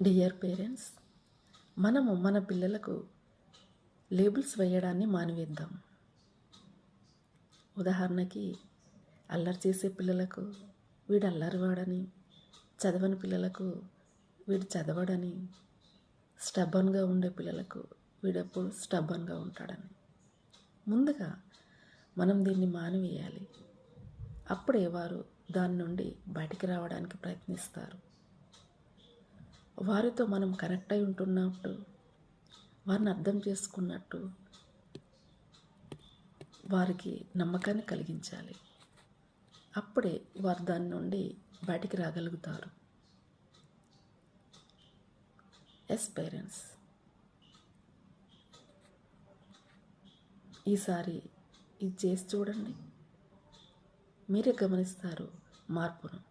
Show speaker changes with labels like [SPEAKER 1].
[SPEAKER 1] Dear parents, మనము మన పిల్లలకు లేబుల్స్ వేయడాన్ని మానివేద్దాం. ఉదాహరణకి అల్లరి చేసే పిల్లలకు వీడు అల్లరివాడని, చదవని పిల్లలకు వీడు చదవడని, స్టబ్బన్గా ఉండే పిల్లలకు వీడెప్పుడు స్టబ్బన్గా ఉంటాడని. ముందుగా మనం దీన్ని మానివేయాలి. అప్పుడే వారు దాని నుండి బయటికి రావడానికి ప్రయత్నిస్తారు. వారితో మనం కనెక్ట్ అయి ఉంటున్నట్టు, వారిని అర్థం చేసుకున్నట్టు వారికి నమ్మకాన్ని కలిగించాలి. అప్పుడే వారు దాని నుండి బయటికి రాగలుగుతారు. ఎస్ పేరెంట్స్, ఈసారి ఇది చేసి చూడండి, మీరే గమనిస్తారు మార్పును.